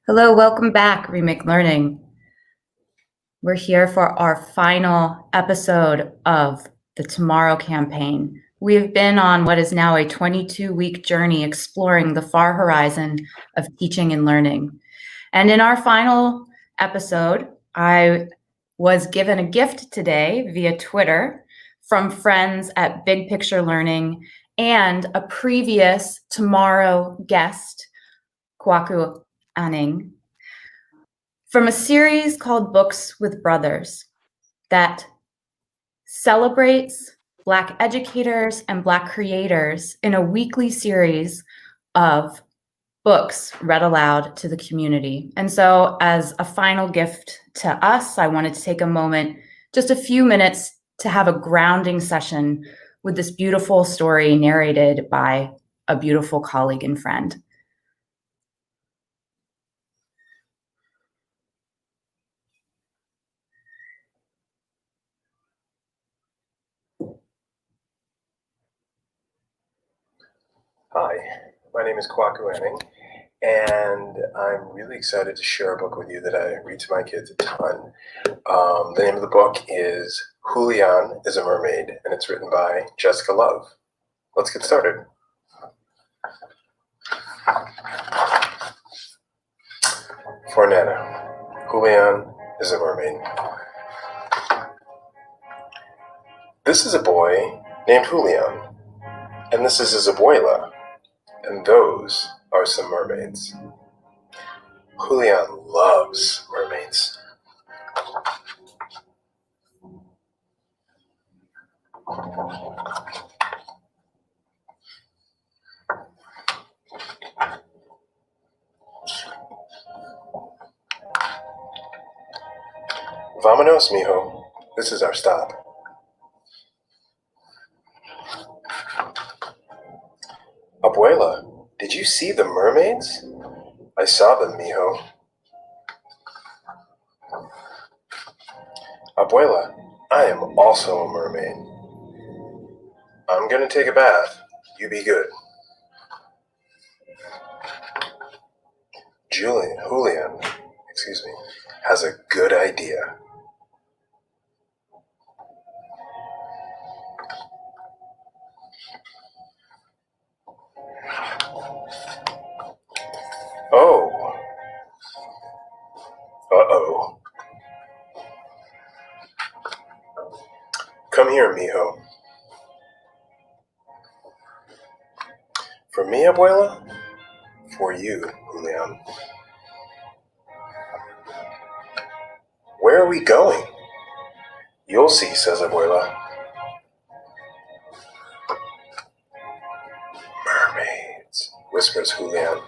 Hello, welcome back, Remake Learning. We're here for our final episode of the Tomorrow campaign. We have been on what is now a 22-week journey exploring the far horizon of teaching and learning. And in our final episode, I was given a gift today via Twitter from friends at Big Picture Learning and a previous Tomorrow guest, Kwaku Anning, from a series called Books with Brothers that celebrates Black educators and Black creators in a weekly series of books read aloud to the community. And so as a final gift to us, I wanted to take a moment, just a few minutes, to have a grounding session with this beautiful story narrated by a beautiful colleague and friend. Hi, my name is Kwaku Anning, and I'm really excited to share a book with you that I read to my kids a ton. The name of the book is Julian is a Mermaid, and it's written by Jessica Love. Let's get started. For Nana, Julian is a mermaid. This is a boy named Julian, and this is his abuela, and those are some mermaids. Julian loves mermaids. Vámonos, mijo. This is our stop. Abuela, did you see the mermaids? I saw them, mijo. Abuela, I am also a mermaid. I'm gonna take a bath. You be good. Julian, has a good idea. Oh. Uh-oh. Come here, mijo. For me, abuela? For you, Julian. Where are we going? You'll see, says abuela. Mermaids, whispers Julian.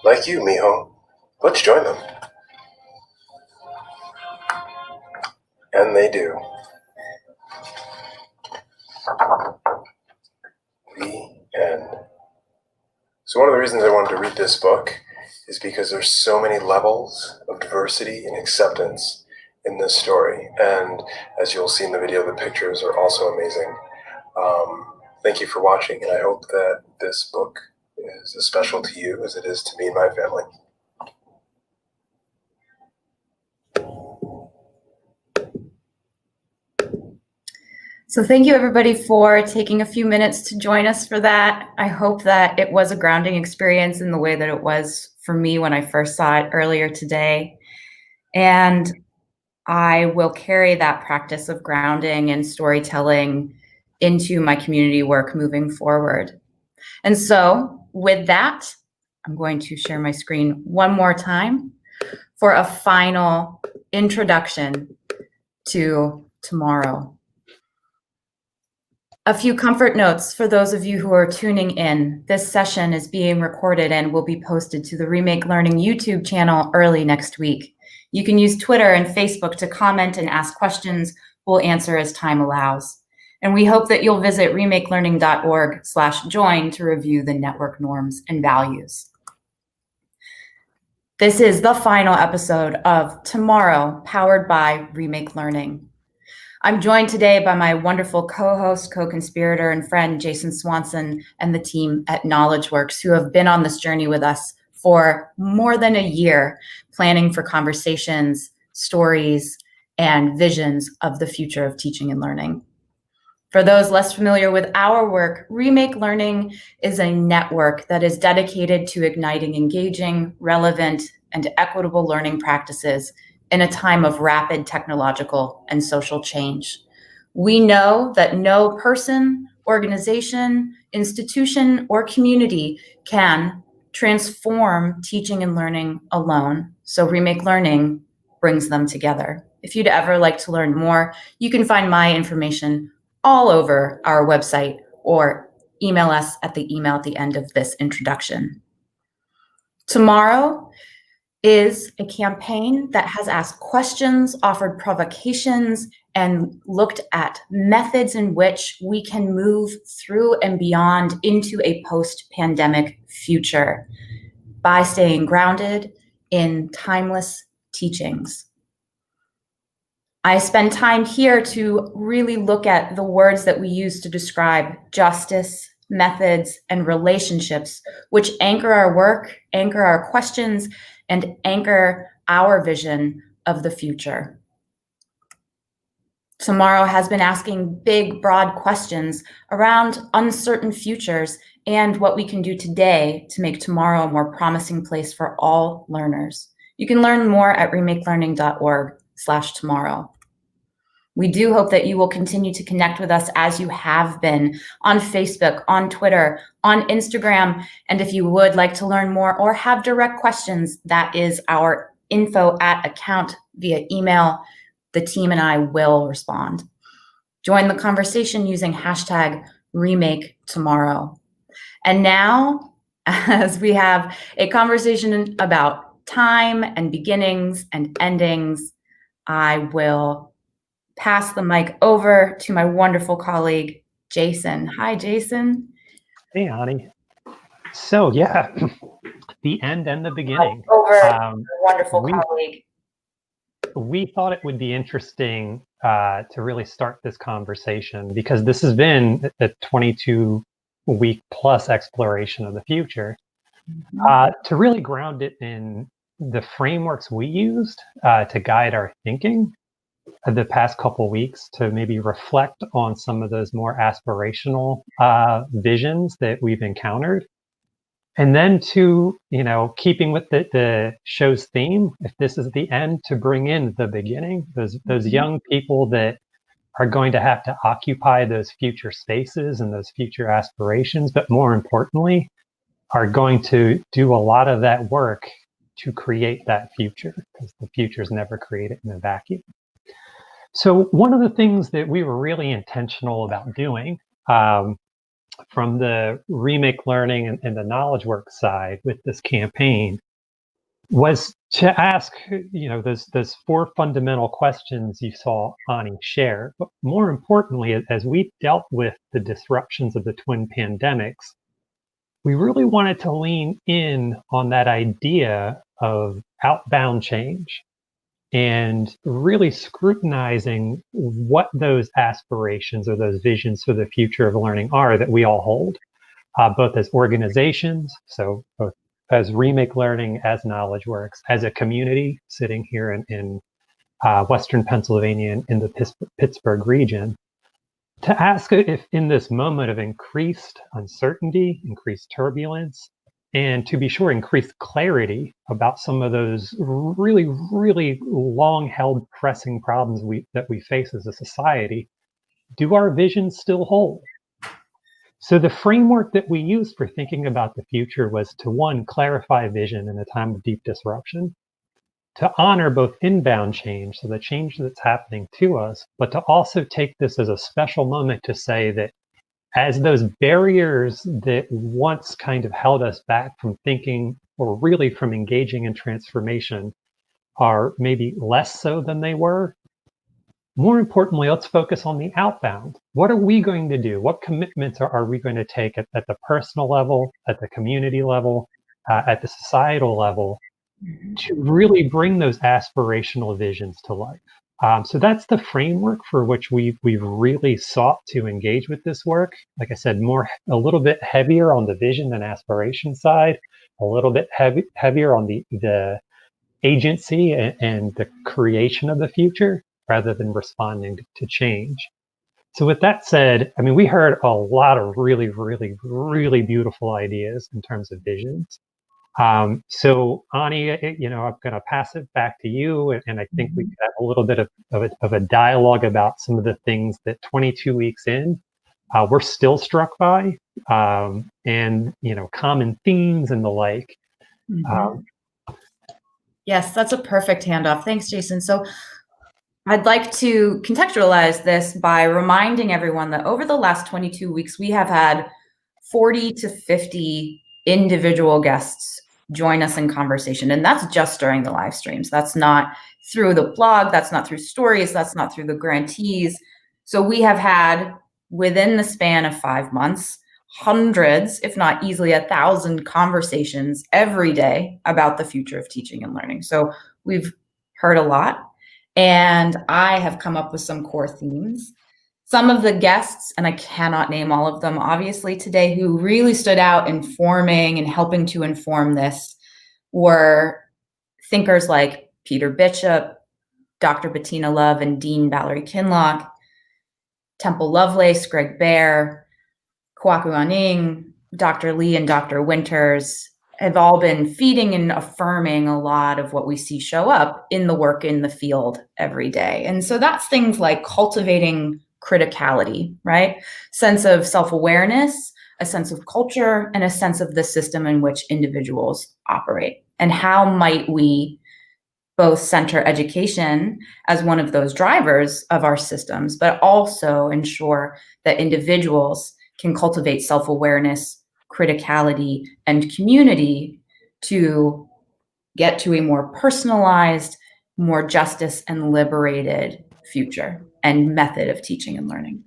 Like you, mijo. Let's join them. And they do. The end. So one of the reasons I wanted to read this book is because there's so many levels of diversity and acceptance in this story. And as you'll see in the video, the pictures are also amazing. Thank you for watching, and I hope that this book is as special to you as it is to me and my family. So thank you, everybody, for taking a few minutes to join us for that. I hope that it was a grounding experience in the way that it was for me when I first saw it earlier today. And I will carry that practice of grounding and storytelling into my community work moving forward. And so with that, I'm going to share my screen one more time for a final introduction to tomorrow. A few comfort notes for those of you who are tuning in. This session is being recorded and will be posted to the Remake Learning YouTube channel early next week. You can use Twitter and Facebook to comment and ask questions. We'll answer as time allows. And we hope that you'll visit remakelearning.org/join to review the network norms and values. This is the final episode of Tomorrow, powered by Remake Learning. I'm joined today by my wonderful co-host, co-conspirator, and friend, Jason Swanson, and the team at KnowledgeWorks, who have been on this journey with us for more than a year, planning for conversations, stories, and visions of the future of teaching and learning. For those less familiar with our work, Remake Learning is a network that is dedicated to igniting engaging, relevant, and equitable learning practices in a time of rapid technological and social change. We know that no person, organization, institution, or community can transform teaching and learning alone, so Remake Learning brings them together. If you'd ever like to learn more, you can find my information all over our website or email us at the email at the end of this introduction. Tomorrow is a campaign that has asked questions, offered provocations, and looked at methods in which we can move through and beyond into a post-pandemic future by staying grounded in timeless teachings. I spend time here to really look at the words that we use to describe justice, methods, and relationships, which anchor our work, anchor our questions, and anchor our vision of the future. Tomorrow has been asking big, broad questions around uncertain futures and what we can do today to make tomorrow a more promising place for all learners. You can learn more at remakelearning.org/tomorrow. We do hope that you will continue to connect with us as you have been on Facebook, on Twitter, on Instagram. And if you would like to learn more or have direct questions, that is our info@account via email. The team and I will respond. Join the conversation using #RemakeTomorrow. And now, as we have a conversation about time and beginnings and endings, I will pass the mic over to my wonderful colleague, Jason. Hi, Jason. Hey, Ani. So, yeah, the end and the beginning. Wonderful colleague. We thought it would be interesting to really start this conversation because this has been a 22-week plus exploration of the future, to really ground it in the frameworks we used to guide our thinking the past couple weeks, to maybe reflect on some of those more aspirational visions that we've encountered. And then to, keeping with the show's theme, if this is the end, to bring in the beginning, those young people that are going to have to occupy those future spaces and those future aspirations, but more importantly, are going to do a lot of that work to create that future, because the future is never created in a vacuum. So one of the things that we were really intentional about doing from the Remake Learning and the KnowledgeWorks side with this campaign was to ask, those four fundamental questions you saw Ani share. But more importantly, as we dealt with the disruptions of the twin pandemics, we really wanted to lean in on that idea of outbound change and really scrutinizing what those aspirations or those visions for the future of learning are that we all hold, both as organizations, so both as Remake Learning, as KnowledgeWorks, as a community sitting here in Western Pennsylvania in the Pittsburgh region, to ask if in this moment of increased uncertainty, increased turbulence, and to be sure, increased clarity about some of those really, really long-held pressing problems that we face as a society, do our visions still hold? So the framework that we used for thinking about the future was to, one, clarify vision in a time of deep disruption, to honor both inbound change, so the change that's happening to us, but to also take this as a special moment to say that as those barriers that once kind of held us back from thinking or really from engaging in transformation are maybe less so than they were, more importantly, let's focus on the outbound. What are we going to do? What commitments are we going to take at the personal level, at the community level, at the societal level, to really bring those aspirational visions to life? So that's the framework for which we've really sought to engage with this work. Like I said, a little bit heavier on the vision and aspiration side, a little bit heavier on the agency and the creation of the future rather than responding to change. So with that said, I mean, we heard a lot of really, really, really beautiful ideas in terms of visions. So Ani, I'm going to pass it back to you, and I think we could have a little bit of a dialogue about some of the things that 22 weeks in, we're still struck by, and common themes and the like. Yes, that's a perfect handoff. Thanks, Jason. So I'd like to contextualize this by reminding everyone that over the last 22 weeks, we have had 40 to 50 individual guests join us in conversation. And that's just during the live streams. That's not through the blog. That's not through stories. That's not through the grantees. So we have had, within the span of 5 months, hundreds, if not easily 1,000 conversations every day about the future of teaching and learning. So we've heard a lot. And I have come up with some core themes. Some of the guests, and I cannot name all of them, obviously, today, who really stood out in forming and helping to inform this were thinkers like Peter Bishop, Dr. Bettina Love, and Dean Valerie Kinlock, Temple Lovelace, Greg Baer, Kwaku Aning, Dr. Lee, and Dr. Winters have all been feeding and affirming a lot of what we see show up in the work in the field every day. And so that's things like cultivating criticality, right? Sense of self-awareness, a sense of culture, and a sense of the system in which individuals operate. And how might we both center education as one of those drivers of our systems, but also ensure that individuals can cultivate self-awareness, criticality, and community to get to a more personalized, more justice and liberated future and method of teaching and learning.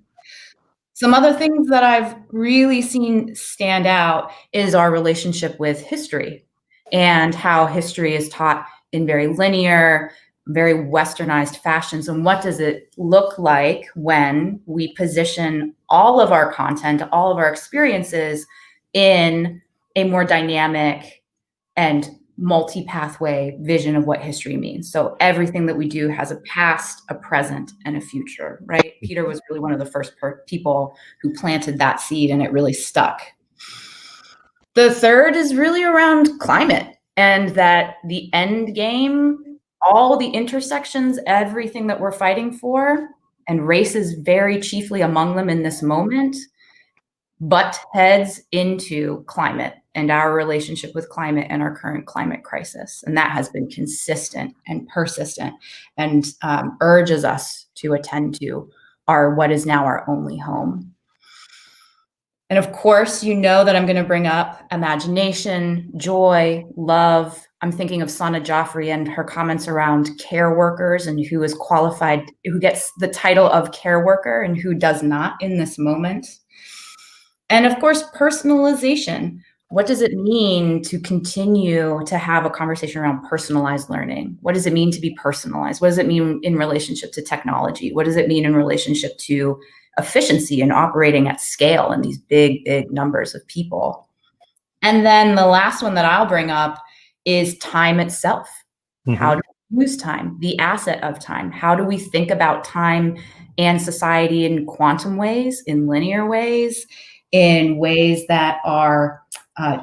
Some other things that I've really seen stand out is our relationship with history and how history is taught in very linear, very westernized fashions. And what does it look like when we position all of our content, all of our experiences in a more dynamic and multi-pathway vision of what history means? So everything that we do has a past, a present, and a future, right? Peter was really one of the first people who planted that seed, and it really stuck. The third is really around climate, and that the end game, all the intersections, everything that we're fighting for, and race is very chiefly among them in this moment, butt heads into climate and our relationship with climate and our current climate crisis. And that has been consistent and persistent and urges us to attend to what is now our only home. And of course, you know that I'm going to bring up imagination, joy, love. I'm thinking of Sana Joffrey and her comments around care workers and who is qualified, who gets the title of care worker and who does not in this moment. And of course, personalization. What does it mean to continue to have a conversation around personalized learning? What does it mean to be personalized? What does it mean in relationship to technology? What does it mean in relationship to efficiency and operating at scale in these big, big numbers of people? And then the last one that I'll bring up is time itself. Mm-hmm. How do we use time, the asset of time? How do we think about time and society in quantum ways, in linear ways, in ways that are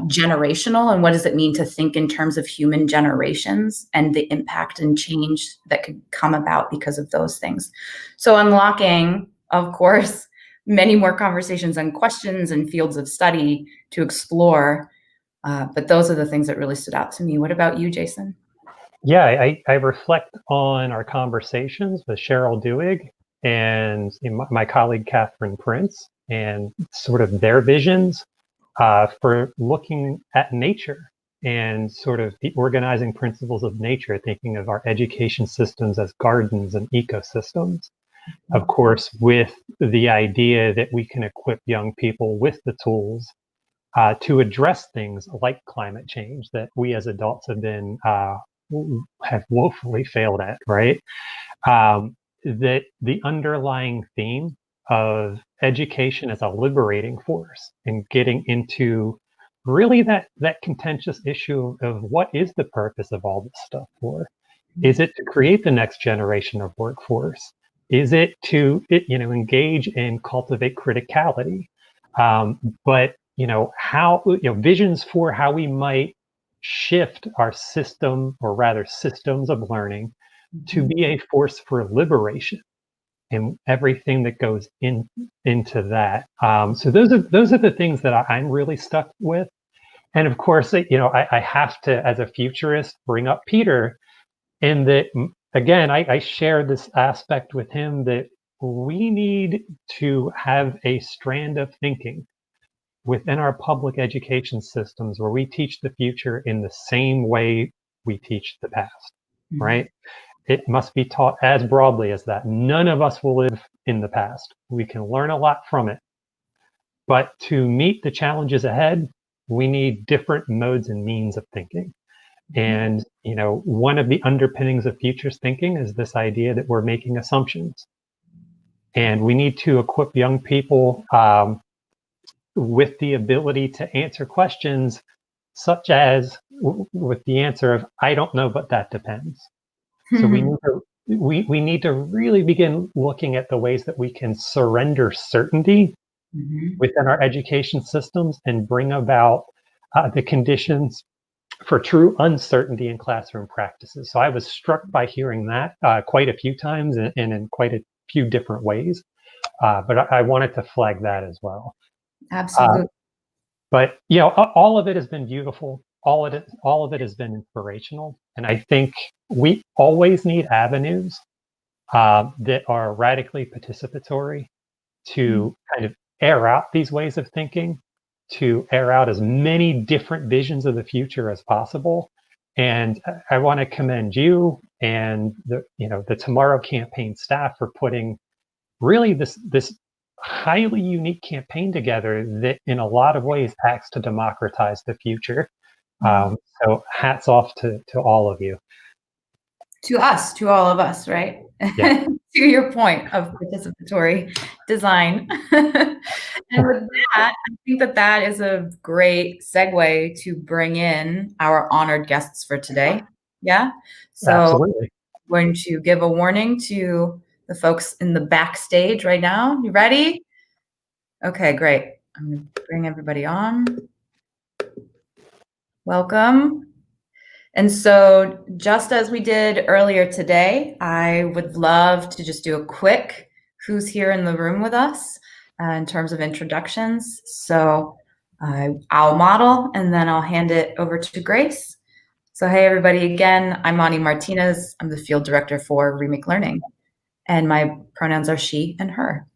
generational? And what does it mean to think in terms of human generations and the impact and change that could come about because of those things? So unlocking, of course, many more conversations and questions and fields of study to explore. But those are the things that really stood out to me. What about you, Jason? Yeah, I reflect on our conversations with Cheryl Duig and my colleague, Catherine Prince, and sort of their visions for looking at nature and sort of the organizing principles of nature, thinking of our education systems as gardens and ecosystems. Of course, with the idea that we can equip young people with the tools to address things like climate change that we as adults have woefully failed at, right? that the underlying theme of education as a liberating force and getting into really that contentious issue of what is the purpose of all this stuff for? Is it to create the next generation of workforce? Is it to engage and cultivate criticality? But how visions for how we might shift our system, or rather systems of learning, to be a force for liberation and everything that goes into that. So those are the things that I'm really stuck with. And of course, I have to, as a futurist, bring up Peter, in that, again, I share this aspect with him that we need to have a strand of thinking within our public education systems where we teach the future in the same way we teach the past, right? It must be taught as broadly as that. None of us will live in the past. We can learn a lot from it. But to meet the challenges ahead, we need different modes and means of thinking. And, one of the underpinnings of futures thinking is this idea that we're making assumptions. And we need to equip young people with the ability to answer questions such as with the answer of, I don't know, but that depends. So we need to really begin looking at the ways that we can surrender certainty within our education systems and bring about the conditions for true uncertainty in classroom practices. So I was struck by hearing that quite a few times and in quite a few different ways. But I wanted to flag that as well. Absolutely. But all of it has been beautiful. All of it has been inspirational. And I think we always need avenues that are radically participatory to kind of air out these ways of thinking, to air out as many different visions of the future as possible. And I want to commend you and the Tomorrow Campaign staff for putting really this highly unique campaign together that in a lot of ways acts to democratize the future. So hats off to all of you. To us, to all of us, right? Yeah. To your point of participatory design. And with that, I think that is a great segue to bring in our honored guests for today. Yeah. So Absolutely. I'm going to give a warning to the folks in the backstage right now. You ready? Okay, great. I'm going to bring everybody on. Welcome. And so just as we did earlier today, I would love to just do a quick who's here in the room with us in terms of introductions. So I'll model and then I'll hand it over to Grace. So hey, everybody, again, I'm Ani Martinez. I'm the field director for Remake Learning, and my pronouns are she and her.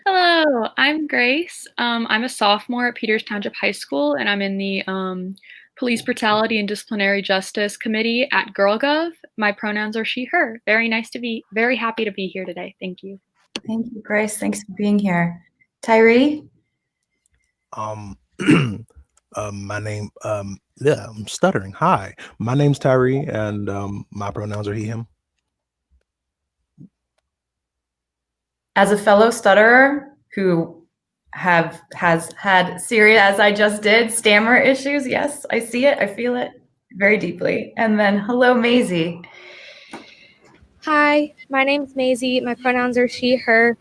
Hello, I'm Grace. I'm a sophomore at Peters Township High School, and I'm in the Police Brutality and Disciplinary Justice Committee at GirlGov. My pronouns are she, her. Very happy to be here today. Thank you. Thank you, Grace. Thanks for being here. Tyree? My name, I'm stuttering. Hi, my name's Tyree, and my pronouns are he, him. As a fellow stutterer who has had serious, as I just did, stammer issues, yes, I see it, I feel it very deeply. And then, hello, Maisie. Hi, my name's Maisie. My pronouns are she, her.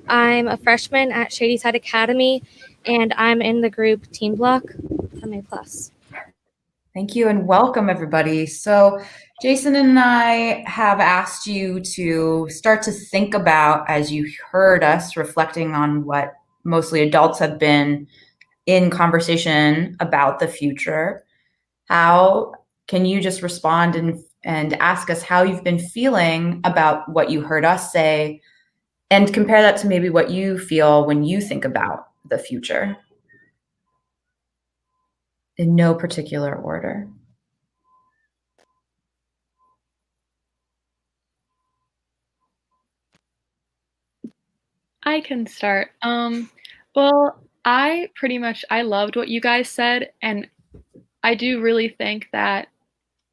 I'm a freshman at Shadyside Academy, and I'm in the group Teen Block MA+. Thank you and welcome, everybody. So Jason and I have asked you to start to think about, as you heard us reflecting on what mostly adults have been in conversation about the future, how can you just respond and ask us how you've been feeling about what you heard us say and compare that to maybe what you feel when you think about the future? In no particular order. I can start. Well, I loved what you guys said, and I do really think that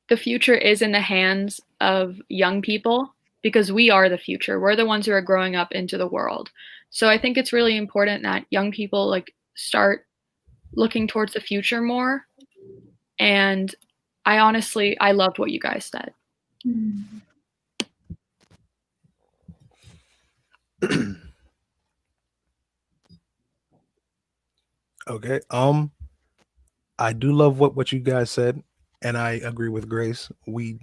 the future is in the hands of young people, because we are the future. We're the ones who are growing up into the world. So I think it's really important that young people like start looking towards the future more. And I loved what you guys said. Okay. I do love what you guys said, and I agree with Grace. We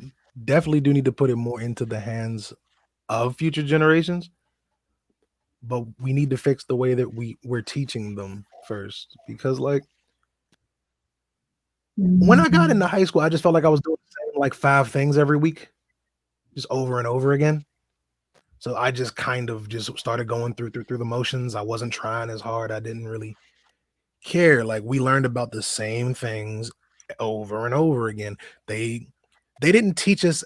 definitely do need to put it more into the hands of future generations, but we need to fix the way that we're teaching them first. Because like when I got into high school, I just felt like I was doing the same like 5 things every week, just over and over again. So I just kind of just started going through the motions. I wasn't trying as hard. I didn't really care. Like we learned about the same things over and over again. They didn't teach us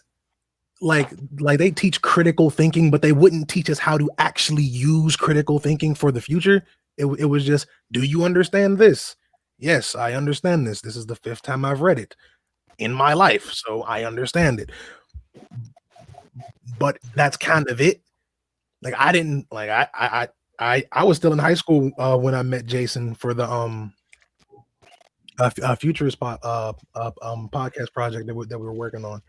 like they teach critical thinking, but they wouldn't teach us how to actually use critical thinking for the future. It was just, do you understand this? Yes, I understand this. This is the 5th time I've read it in my life, so I understand it. But that's kind of it. Like I didn't like I was still in high school when I met Jason for the futurist podcast project that we were working on,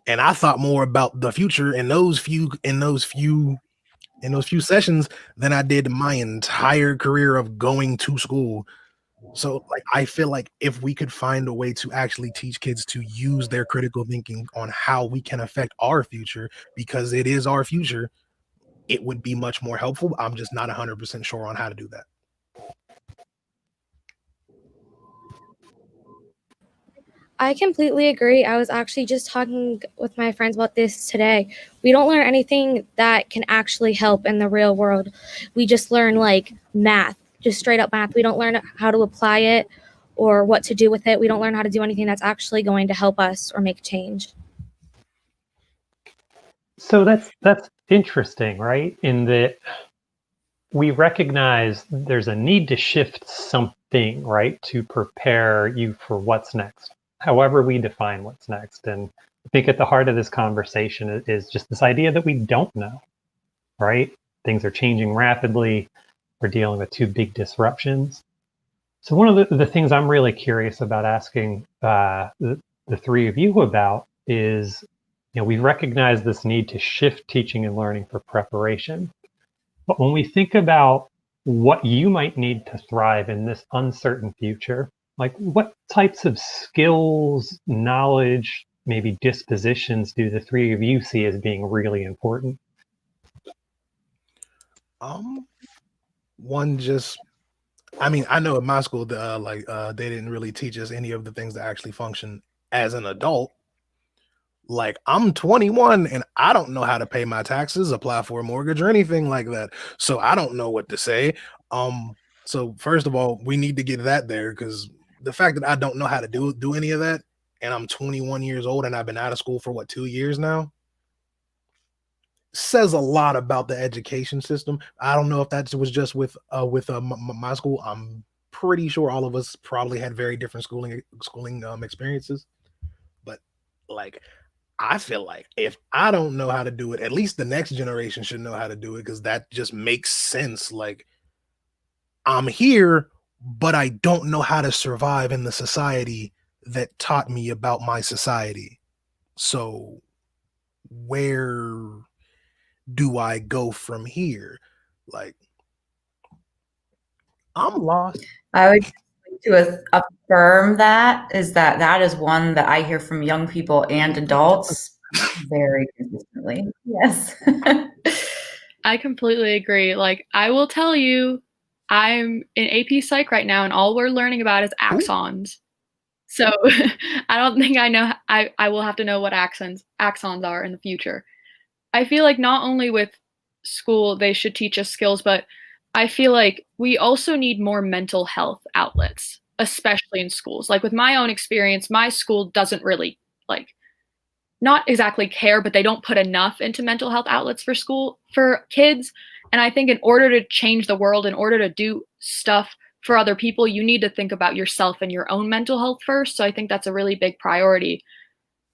and I thought more about the future in those few sessions than I did my entire career of going to school. So like I feel like if we could find a way to actually teach kids to use their critical thinking on how we can affect our future, because it is our future, it would be much more helpful. I'm just not 100% sure on how to do that. I completely agree. I was actually just talking with my friends about this today. We don't learn anything that can actually help in the real world. We just learn like math, just straight up math. We don't learn how to apply it or what to do with it. We don't learn how to do anything that's actually going to help us or make change. So that's interesting, right? In that we recognize there's a need to shift something, right, to prepare you for what's next, however we define what's next. And I think at the heart of this conversation is just this idea that we don't know, right? Things are changing rapidly. We're dealing with 2 big disruptions. So one of the things I'm really curious about asking the 3 of you about is, we recognize this need to shift teaching and learning for preparation. But when we think about what you might need to thrive in this uncertain future, like what types of skills, knowledge, maybe dispositions do the 3 of you see as being really important? One just, I mean, I know at my school, they didn't really teach us any of the things that actually function as an adult. Like I'm 21 and I don't know how to pay my taxes, apply for a mortgage or anything like that. So I don't know what to say. So first of all, we need to get that there, because the fact that I don't know how to do any of that, and I'm 21 years old and I've been out of school for what, 2 years now, says a lot about the education system. I don't know if that was just with my school. I'm pretty sure all of us probably had very different schooling experiences, but like I feel like if I don't know how to do it, at least the next generation should know how to do it, because that just makes sense. Like I'm here, but I don't know how to survive in the society that taught me about my society. So where do I go from here? Like I'm lost. I would like to affirm that is one that I hear from young people and adults very consistently. Yes. I completely agree. Like, I will tell you, I'm in AP Psych right now, and all we're learning about is axons. So I don't think I know. I will have to know what axons are in the future. I feel like not only with school they should teach us skills, but I feel like we also need more mental health outlets, especially in schools. Like with my own experience, my school doesn't really like not exactly care, but they don't put enough into mental health outlets for kids. And I think in order to change the world, in order to do stuff for other people, you need to think about yourself and your own mental health first. So I think that's a really big priority.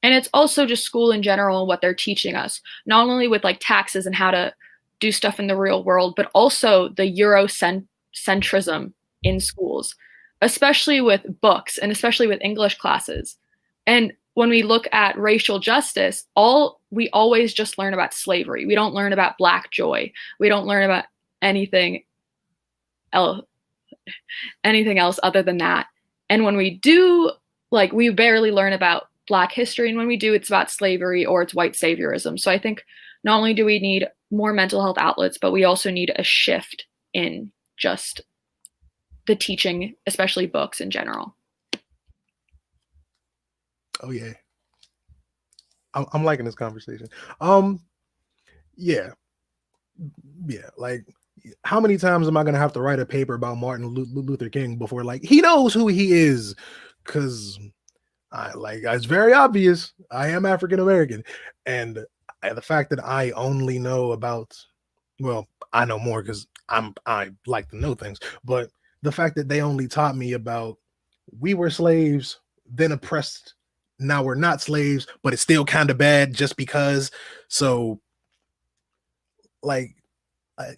And it's also just school in general and what they're teaching us, not only with like taxes and how to do stuff in the real world, but also the Eurocentrism in schools, especially with books and especially with English classes. And when we look at racial justice, we always just learn about slavery. We don't learn about Black joy. We don't learn about anything else, other than that. And when we do, like, we barely learn about Black history, and when we do, it's about slavery or it's white saviorism. So I think not only do we need more mental health outlets, but we also need a shift in just the teaching, especially books in general. Oh yeah, I'm liking this conversation. Yeah, like, how many times am I gonna have to write a paper about Martin Luther King before, like, he knows who he is? Because it's very obvious I am African American, and the fact that I only know about, well, I know more because I like to know things, but the fact that they only taught me about, we were slaves, then oppressed, now we're not slaves, but it's still kind of bad just because. So, like, I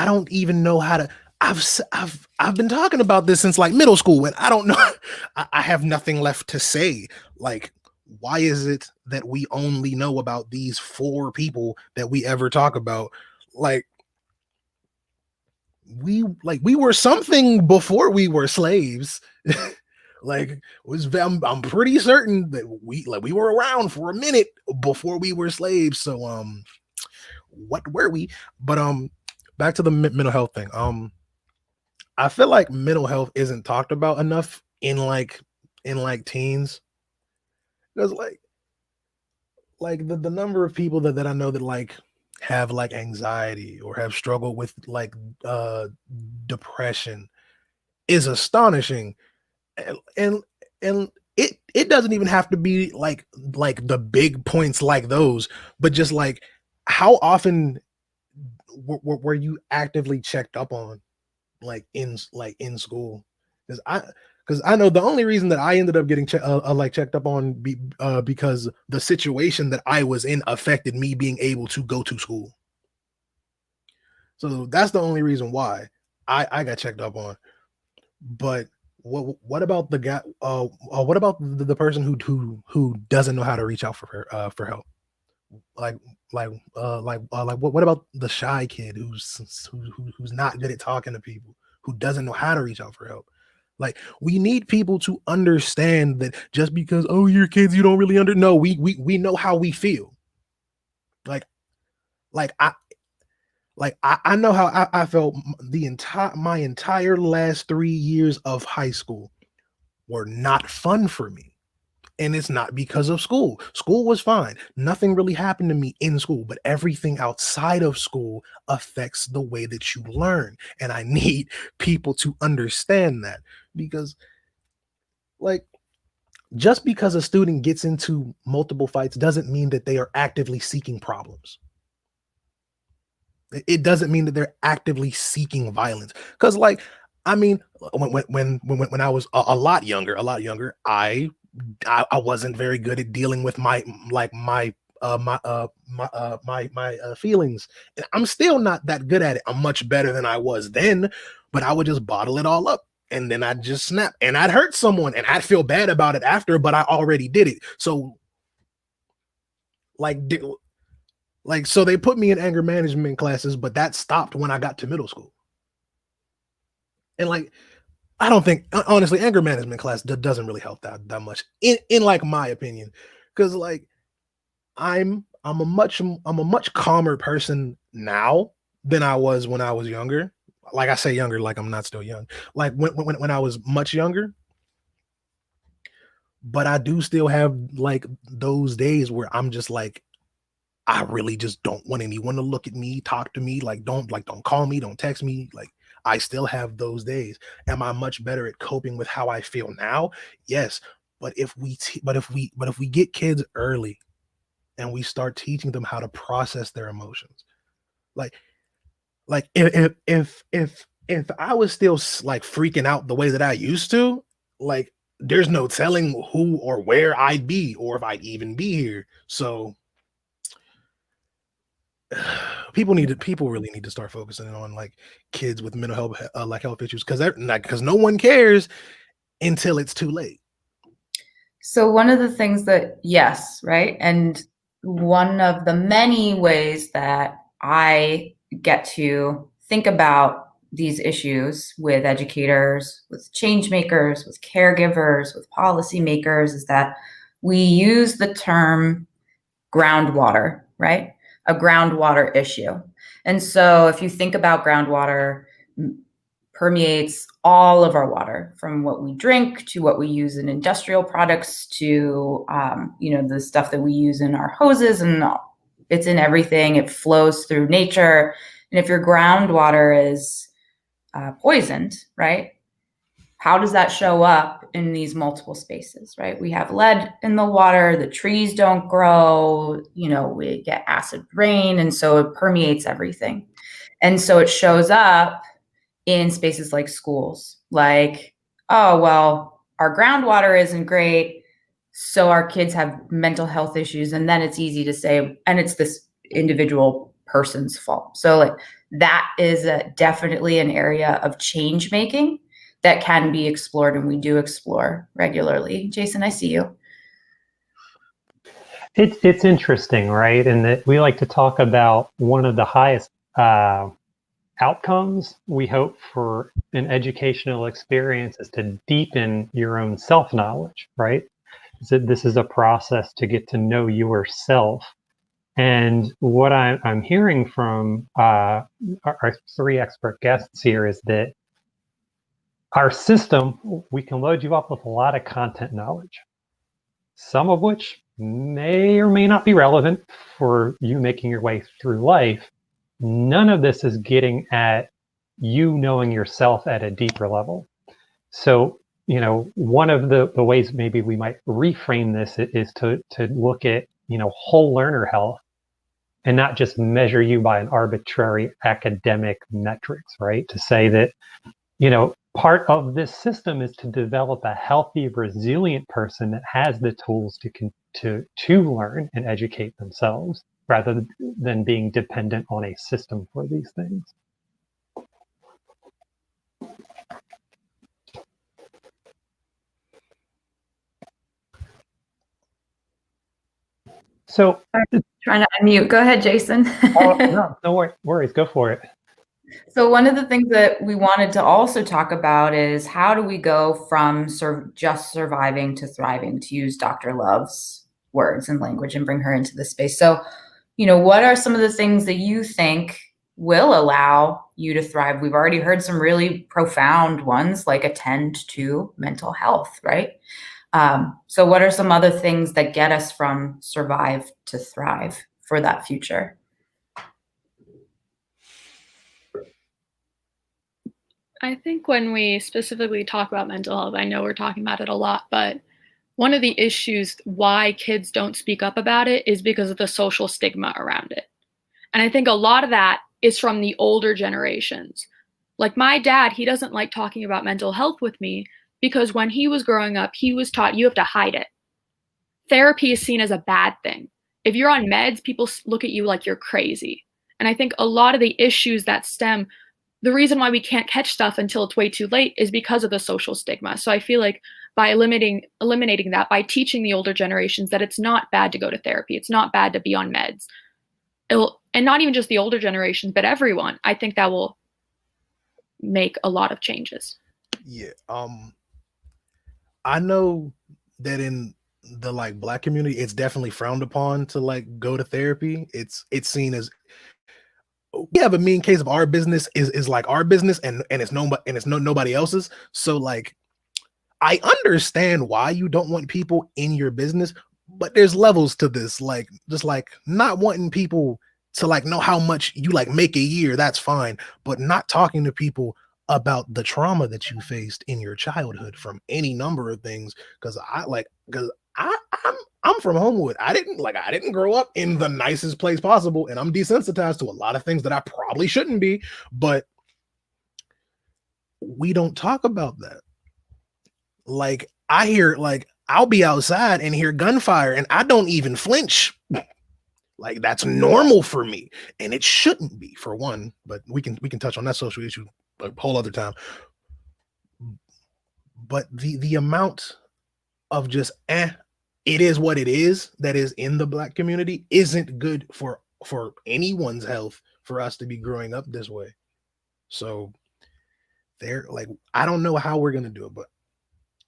don't even know how to. I've been talking about this since like middle school, and I don't know. I have nothing left to say. Like, why is it that we only know about these 4 people that we ever talk about? Like, we were something before we were slaves. I'm pretty certain that we were around for a minute before we were slaves. So what were we? But back to the mental health thing. I feel like mental health isn't talked about enough in teens, because the number of people that I know that like have like anxiety or have struggled with like depression is astonishing. And it doesn't even have to be like the big points like those, but just like, how often were you actively checked up on, like in school? Because I know the only reason that I ended up getting checked up on because the situation that I was in affected me being able to go to school. So that's the only reason why I got checked up on. But what about the guy? What about the person who doesn't know how to reach out for help? What about the shy kid who's not good at talking to people, who doesn't know how to reach out for help? Like, we need people to understand that just because, oh, you're kids, you don't really no, we know how we feel. I know how I felt my entire last 3 years of high school were not fun for me. And it's not because of school. School was fine. Nothing really happened to me in school, but everything outside of school affects the way that you learn. And I need people to understand that, because, like, just because a student gets into multiple fights doesn't mean that they are actively seeking problems. It doesn't mean that they're actively seeking violence. Because, like, I mean, when I was a lot younger, I wasn't very good at dealing with my feelings. And I'm still not that good at it. I'm much better than I was then, but I would just bottle it all up, and then I'd just snap, and I'd hurt someone, and I'd feel bad about it after, but I already did it. So so they put me in anger management classes, but that stopped when I got to middle school. And like, I don't think, honestly, anger management class doesn't really help that much in like my opinion, because like I'm a much calmer person now than I was when I was younger. Like, I say younger, like I'm not still young. Like when I was much younger, but I do still have like those days where I'm just like, I really just don't want anyone to look at me, talk to me, don't call me, don't text me. Like, I still have those days. Am I much better at coping with how I feel now? Yes. But if we get kids early and we start teaching them how to process their emotions, like if I was still like freaking out the way that I used to, like, there's no telling who or where I'd be or if I'd even be here. So people really need to start focusing on like kids with mental health like health issues, because no one cares until it's too late. So one of the things that, yes, right? And one of the many ways that I get to think about these issues with educators, with change makers, with caregivers, with policymakers is that we use the term groundwater, right? A groundwater issue. And so if you think about groundwater, permeates all of our water, from what we drink to what we use in industrial products to the stuff that we use in our hoses, and it's in everything. It flows through nature. And if your groundwater is poisoned, right, how does that show up in these multiple spaces, right? We have lead in the water, the trees don't grow, we get acid rain, and so it permeates everything. And so it shows up in spaces like schools, like, oh, well, our groundwater isn't great, so our kids have mental health issues. And then it's easy to say, and it's this individual person's fault. So like that is definitely an area of change making that can be explored, and we do explore regularly. Jason, I see you. It's interesting, right? And that we like to talk about one of the highest outcomes we hope for an educational experience is to deepen your own self-knowledge, right? So this is a process to get to know yourself. And what I'm hearing from our three expert guests here is that our system, we can load you up with a lot of content knowledge, some of which may or may not be relevant for you making your way through life. None of this is getting at you knowing yourself at a deeper level. So, one of the ways maybe we might reframe this is to look at, whole learner health and not just measure you by an arbitrary academic metrics, right? To say that, part of this system is to develop a healthy, resilient person that has the tools to learn and educate themselves, rather than being dependent on a system for these things. So, I'm trying to unmute. Go ahead, Jason. No worries. Go for it. So one of the things that we wanted to also talk about is how do we go from just surviving to thriving, to use Dr. Love's words and language and bring her into the space. So, what are some of the things that you think will allow you to thrive? We've already heard some really profound ones, like attend to mental health, right? So what are some other things that get us from survive to thrive for that future? I think when we specifically talk about mental health, I know we're talking about it a lot, but one of the issues why kids don't speak up about it is because of the social stigma around it. And I think a lot of that is from the older generations. Like my dad, he doesn't like talking about mental health with me because when he was growing up, he was taught you have to hide it. Therapy is seen as a bad thing. If you're on meds, people look at you like you're crazy. And I think a lot of the issues that stem, the reason why we can't catch stuff until it's way too late is because of the social stigma. So I feel like by eliminating that, by teaching the older generations that it's not bad to go to therapy, it's not bad to be on meds, and not even just the older generations, but everyone, I think that will make a lot of changes. Yeah. I know that in the like Black community, it's definitely frowned upon to like go to therapy. It's seen as, we have a mean case of our business is like our business and it's nobody else's. So like I understand why you don't want people in your business, but there's levels to this. Like just like not wanting people to like know how much you like make a year, that's fine, but not talking to people about the trauma that you faced in your childhood from any number of things. Because I'm from Homewood. I didn't grow up in the nicest place possible, and I'm desensitized to a lot of things that I probably shouldn't be, but we don't talk about that. Like I hear, like, I'll be outside and hear gunfire and I don't even flinch. Like, that's normal for me, and it shouldn't be, for one. But we can touch on that social issue a whole other time. But the amount of just it is what it is that is in the Black community isn't good for anyone's health, for us to be growing up this way. So they're like, I don't know how we're gonna do it, but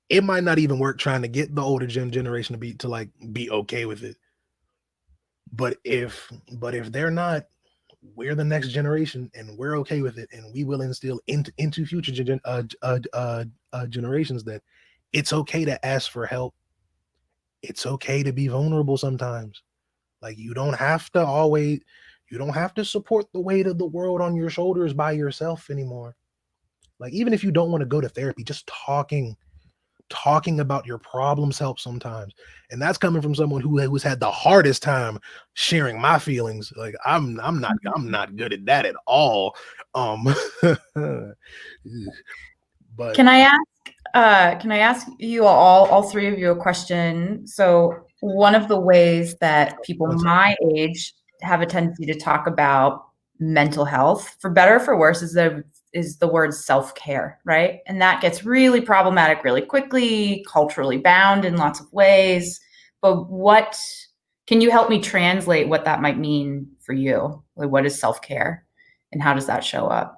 it might not even work trying to get the older generation to be okay with it. But if they're not, we're the next generation, and we're okay with it, and we will instill into future generations that it's okay to ask for help. It's okay to be vulnerable sometimes. Like, you don't have to support the weight of the world on your shoulders by yourself anymore. Like, even if you don't want to go to therapy, just talking about your problems helps sometimes. And that's coming from someone who's had the hardest time sharing my feelings. Like, I'm not good at that at all. But Can I ask you all three of you a question? So one of the ways that people my age have a tendency to talk about mental health, for better or for worse, is the word self-care, right? And that gets really problematic really quickly, culturally bound in lots of ways. But can you help me translate what that might mean for you? Like, what is self-care and how does that show up?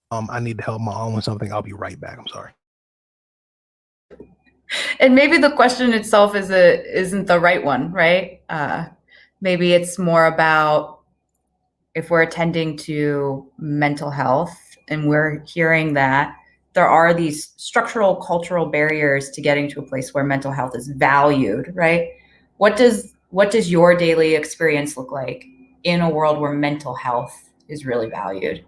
I need to help my mom with something. I'll be right back. I'm sorry. And maybe the question itself isn't the right one, right? Maybe it's more about, if we're attending to mental health and we're hearing that there are these structural cultural barriers to getting to a place where mental health is valued, right? What does your daily experience look like in a world where mental health is really valued?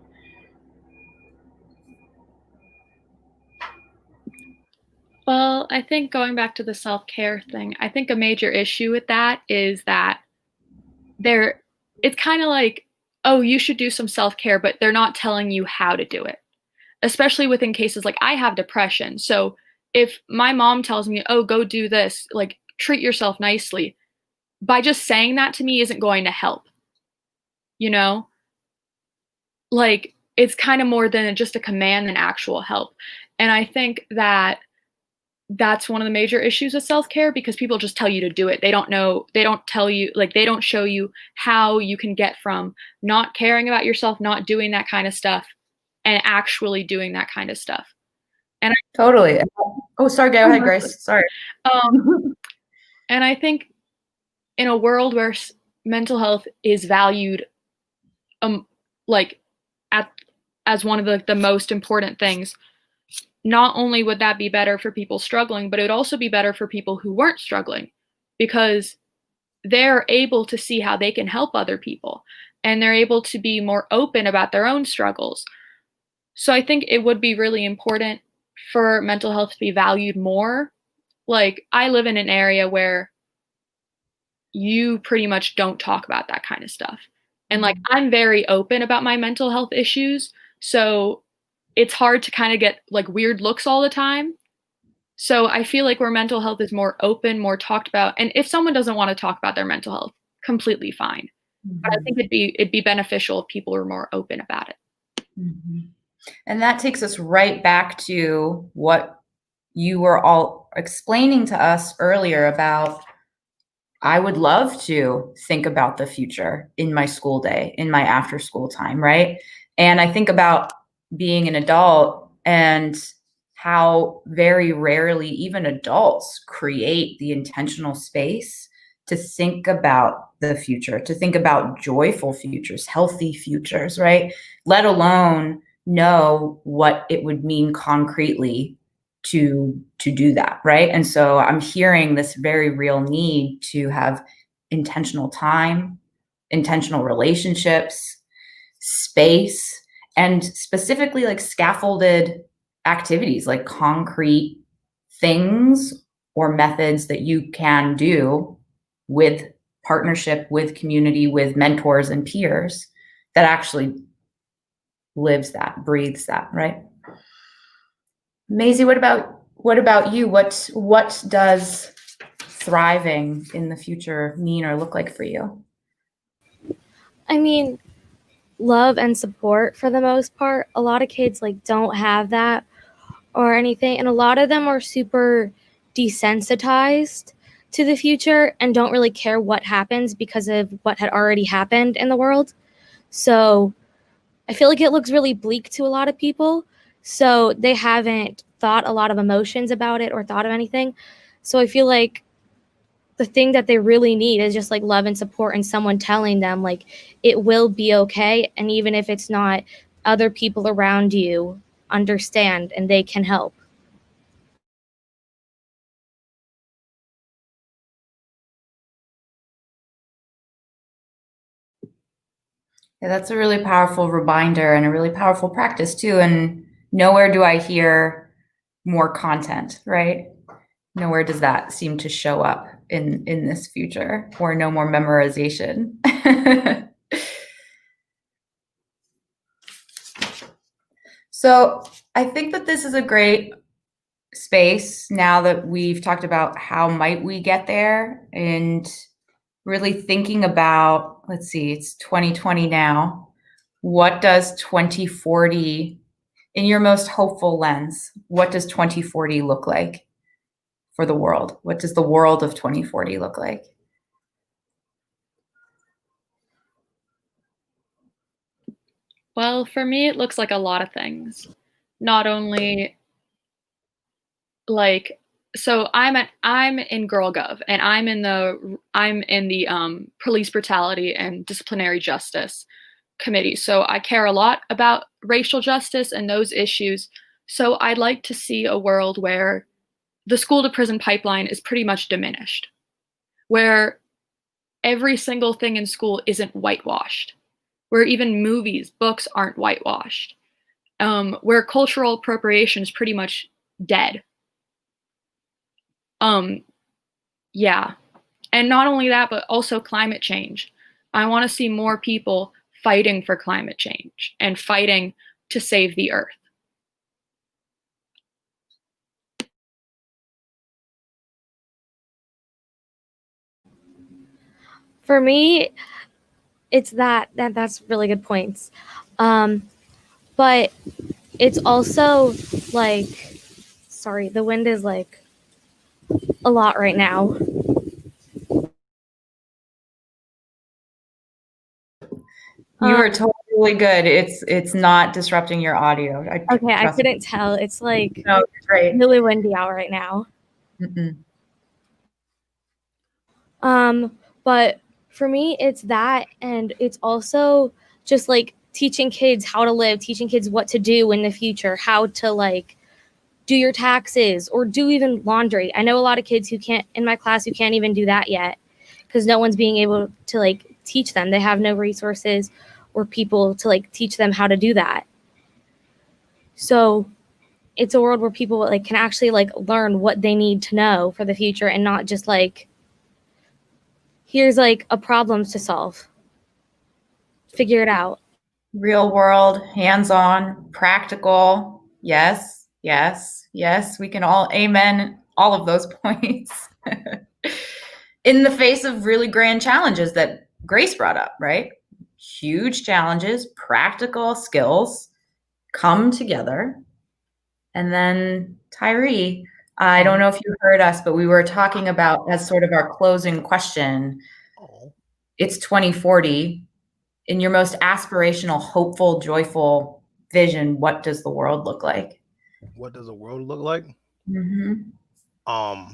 Well, I think going back to the self-care thing, I think a major issue with that is that it's kind of like, oh, you should do some self-care, but they're not telling you how to do it. Especially within cases like, I have depression. So if my mom tells me, oh, go do this, like, treat yourself nicely, by just saying that to me isn't going to help. You know? Like, it's kind of more than just a command than actual help. And I think that that's one of the major issues with self-care, because people just tell you to do it. They don't tell you, like, they don't show you how you can get from not caring about yourself, not doing that kind of stuff, and actually doing that kind of stuff. And Totally. Oh, sorry, go ahead, Grace. Sorry. And I think in a world where mental health is valued, like, as one of the most important things, not only would that be better for people struggling, but it would also be better for people who weren't struggling, because they're able to see how they can help other people, and they're able to be more open about their own struggles. So I think it would be really important for mental health to be valued more. Like, I live in an area where you pretty much don't talk about that kind of stuff. And, like, I'm very open about my mental health issues, so it's hard to kind of get, like, weird looks all the time. So I feel like where mental health is more open, more talked about, and if someone doesn't want to talk about their mental health, completely fine. But I think it'd be beneficial if people were more open about it. Mm-hmm. And that takes us right back to what you were all explaining to us earlier about, I would love to think about the future in my school day, in my after school time, right? And I think about being an adult and how very rarely even adults create the intentional space to think about the future, to think about joyful futures, healthy futures, right? Let alone know what it would mean concretely to do that, right? And so I'm hearing this very real need to have intentional time, intentional relationships, space, and specifically like scaffolded activities, like concrete things or methods that you can do with partnership, with community, with mentors and peers that actually lives that, breathes that, right? Maisie, what about you? What does thriving in the future mean or look like for you? I mean, love and support for the most part. A lot of kids like don't have that or anything, and a lot of them are super desensitized to the future and don't really care what happens because of what had already happened in the world. So I feel like it looks really bleak to a lot of people. So they haven't thought a lot of emotions about it or thought of anything. So I feel like the thing that they really need is just like love and support and someone telling them like it will be okay. And even if it's not, other people around you understand and they can help. Yeah, that's a really powerful reminder and a really powerful practice too. And nowhere do I hear more content, right? Nowhere does that seem to show up in this future, or no more memorization. So I think that this is a great space now that we've talked about how might we get there, and really thinking about, let's see, it's 2020 now. What does 2040, in your most hopeful lens, what does 2040 look like for the world? What does the world of 2040 look like? Well, for me, it looks like a lot of things. Not only like, so I'm in Girl Gov, and I'm in the police brutality and disciplinary justice committee. So I care a lot about racial justice and those issues. So I'd like to see a world where the school to prison pipeline is pretty much diminished, where every single thing in school isn't whitewashed, where even movies, books aren't whitewashed, where cultural appropriation is pretty much dead. Yeah. And not only that, but also climate change. I want to see more people fighting for climate change and fighting to save the earth. For me, it's that's really good points. But it's also like, sorry, the wind is like a lot right now. You are totally good. It's not disrupting your audio. Okay, I couldn't tell. It's like No, it's great. really windy out right now. Mm-mm. But for me, it's that, and it's also just like teaching kids how to live, teaching kids what to do in the future, how to like do your taxes or do even laundry. I know a lot of kids in my class who can't even do that yet because no one's being able to like teach them. They have no resources or people to like teach them how to do that. So it's a world where people like can actually like learn what they need to know for the future and not just like, here's like a problem to solve. Figure it out. Real world, hands-on, practical. Yes, yes, yes. We can all amen all of those points. In the face of really grand challenges that Grace brought up, right? Huge challenges, practical skills come together. And then Tyree, I don't know if you heard us, but we were talking about, as sort of our closing question, it's 2040. In your most aspirational, hopeful, joyful vision, what does the world look like? What does the world look like? Mm-hmm. Ooh.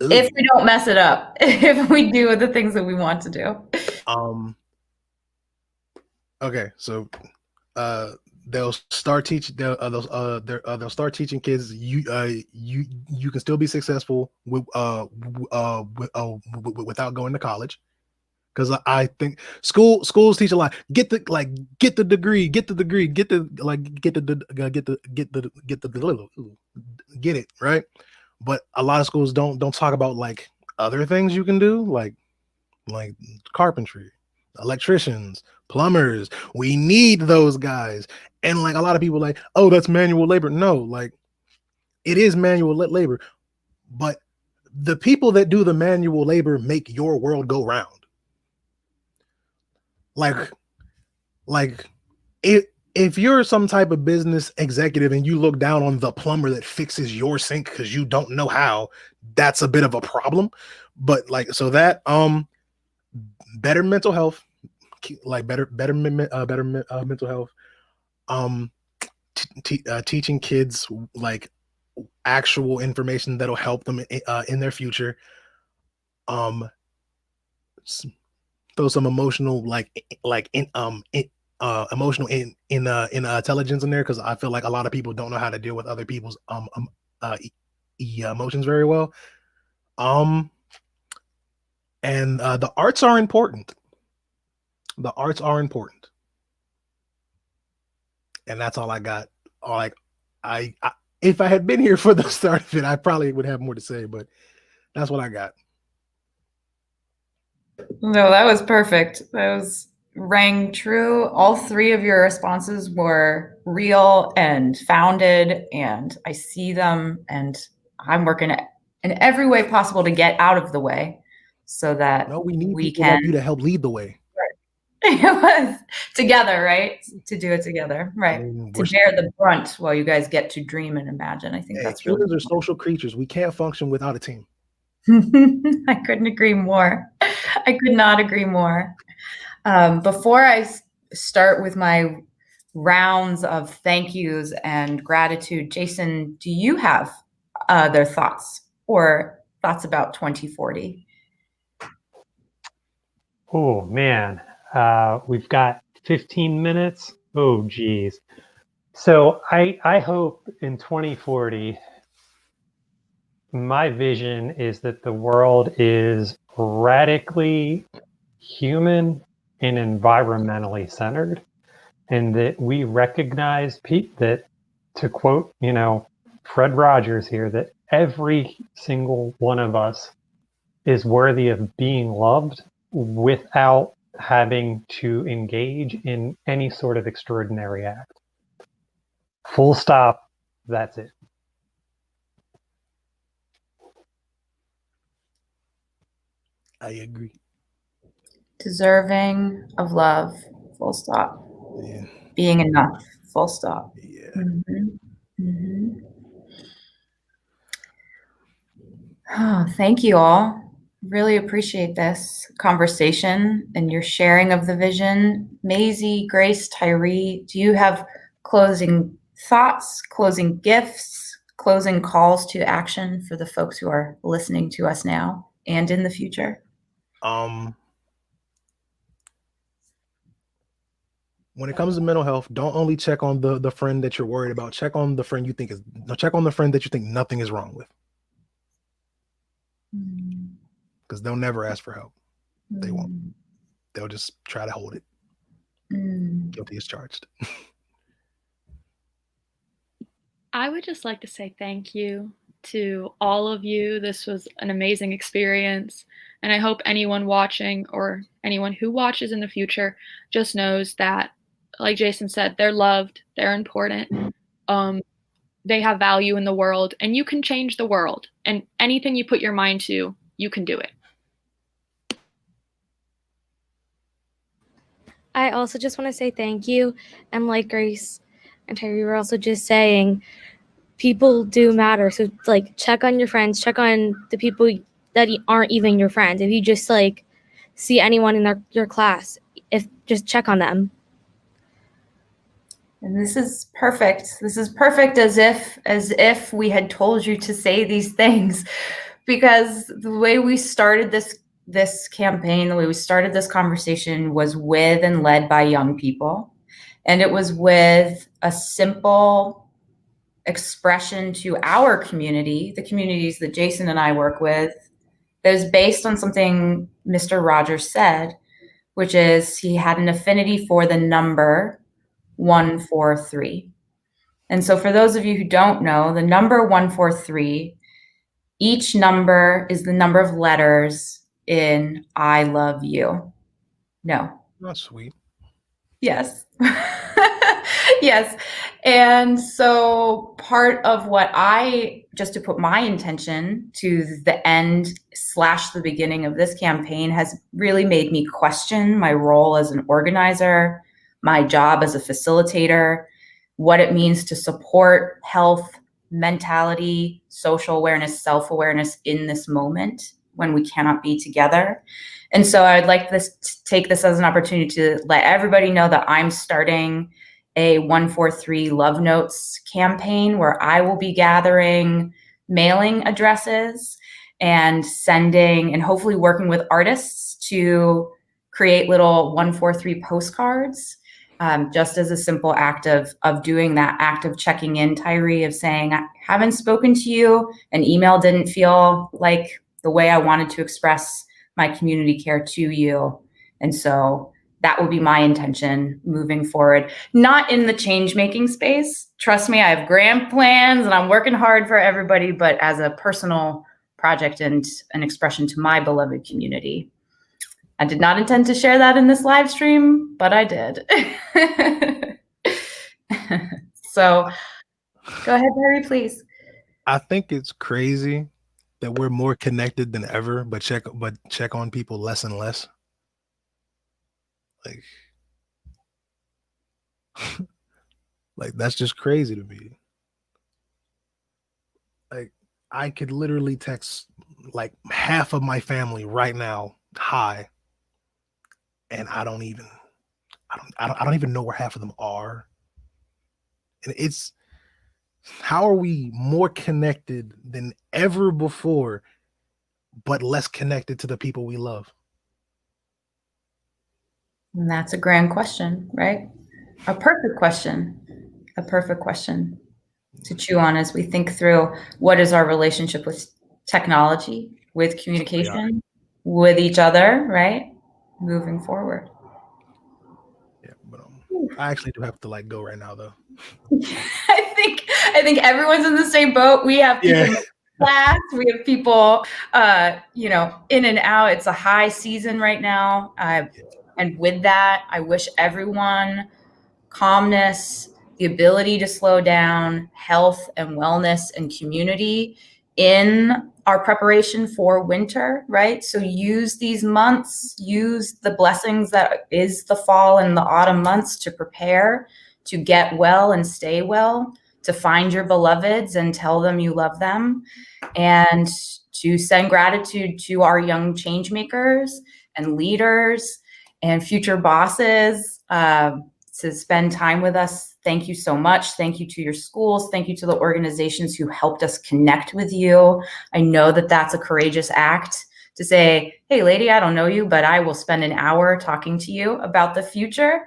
If we don't mess it up, if we do the things that we want to do. Okay, so they'll start teaching they'll start teaching kids you can still be successful without going to college, because I think schools teach a lot. Get the degree, get the get it, right? But a lot of schools don't talk about like other things you can do, like carpentry, electricians, plumbers. We need those guys. And like a lot of people like, oh, that's manual labor. No, like it is manual labor, but the people that do the manual labor make your world go round. Like if you're some type of business executive and you look down on the plumber that fixes your sink because you don't know how, that's a bit of a problem. But like, so that better mental health, like better mental health, teaching kids like actual information that'll help them in their future. Throw some emotional emotional intelligence in there, because I feel like a lot of people don't know how to deal with other people's emotions very well. And the arts are important. The arts are important, and that's all I got. Like I if I had been here for the start of it, I probably would have more to say, but that's what I got. No, that was perfect. That was rang true. All three of your responses were real and founded, and I see them, and I'm working in every way possible to get out of the way so that we need people can like you to help lead the way. It was together, right? To do it together, right? To bear the brunt while you guys get to dream and imagine. I think that's humans really are social creatures. We can't function without a team. I couldn't agree more. I could not agree more. Before I start with my rounds of thank yous and gratitude, Jason, do you have other thoughts or thoughts about 2040? Oh, man. We've got 15 minutes. Oh, geez. So I hope in 2040, my vision is that the world is radically human and environmentally centered, and that we recognize that, to quote, Fred Rogers here, that every single one of us is worthy of being loved without having to engage in any sort of extraordinary act. Full stop. That's it. I agree. Deserving of love, full stop. Yeah. Being enough, full stop. Yeah. Oh, thank you all. Really appreciate this conversation and your sharing of the vision. Maisie, Grace, Tyree, do you have closing thoughts, closing gifts, closing calls to action for the folks who are listening to us now and in the future? When it comes to mental health, don't only check on the friend that you're worried about. Check on the friend you think check on the friend that you think nothing is wrong with. Because they'll never ask for help. They won't. They'll just try to hold it. Guilty as charged. I would just like to say thank you to all of you. This was an amazing experience. And I hope anyone watching or anyone who watches in the future just knows that, like Jason said, they're loved, they're important. They have value in the world, and you can change the world. And anything you put your mind to, you can do it. I also just want to say thank you. And like Grace and Terry were also just saying, people do matter. So like check on your friends, check on the people that aren't even your friends. If you just like see anyone in your class, just check on them. And this is perfect. This is perfect as if we had told you to say these things, because the way we started this campaign, the way we started this conversation was with and led by young people. And it was with a simple expression to our community, the communities that Jason and I work with, that is based on something Mr. Rogers said, which is he had an affinity for the number 143. And so for those of you who don't know, the number 143, each number is the number of letters in I love you. No. That's sweet. Yes. Yes. And so part of what just to put my intention to the end / the beginning of this campaign has really made me question my role as an organizer, my job as a facilitator, what it means to support health, mentality, social awareness, self-awareness in this moment when we cannot be together. And so I'd like to take this as an opportunity to let everybody know that I'm starting a 143 Love Notes campaign where I will be gathering mailing addresses and sending and hopefully working with artists to create little 143 postcards, just as a simple act of doing that act of checking in, Tyree, of saying, I haven't spoken to you. An email didn't feel like the way I wanted to express my community care to you. And so that will be my intention moving forward, not in the change making space. Trust me, I have grand plans and I'm working hard for everybody, but as a personal project and an expression to my beloved community. I did not intend to share that in this live stream, but I did. So go ahead, Barry, please. I think it's crazy that we're more connected than ever, but check on people less and less. Like that's just crazy to me. Like I could literally text like half of my family right now, hi, and I don't even know where half of them are. And it's, how are we more connected than ever before, but less connected to the people we love? And that's a grand question, right? A perfect question to chew on as we think through what is our relationship with technology, with communication, with each other, right? Moving forward. Yeah, but I actually do have to like go right now though. I think everyone's in the same boat. We have people in class, we have people in and out. It's a high season right now. And with that, I wish everyone calmness, the ability to slow down, health and wellness and community in our preparation for winter, right? So use these months, use the blessings that is the fall and the autumn months to prepare, to get well and stay well, to find your beloveds and tell them you love them, and to send gratitude to our young change makers and leaders and future bosses, to spend time with us. Thank you so much. Thank you to your schools. Thank you to the organizations who helped us connect with you. I know that that's a courageous act to say, hey, lady, I don't know you, but I will spend an hour talking to you about the future.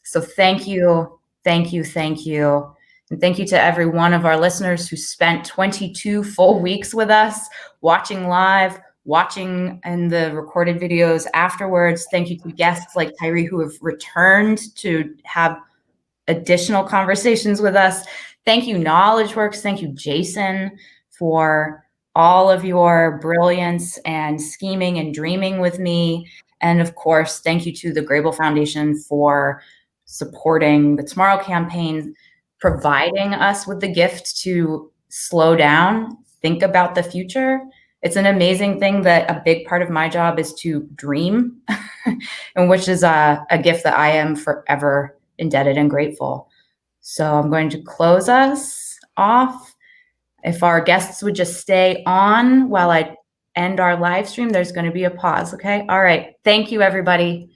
So thank you, thank you, thank you. And thank you to every one of our listeners who spent 22 full weeks with us, watching live, watching and the recorded videos afterwards. Thank you to guests like Tyree who have returned to have additional conversations with us. Thank you, KnowledgeWorks. Thank you, Jason, for all of your brilliance and scheming and dreaming with me. And of course, thank you to the Grable Foundation for supporting the Tomorrow campaign, providing us with the gift to slow down, think about the future. It's an amazing thing that a big part of my job is to dream, and which is a gift that I am forever indebted and grateful. So I'm going to close us off. If our guests would just stay on while I end our live stream, there's going to be a pause. Okay. All right. Thank you, everybody.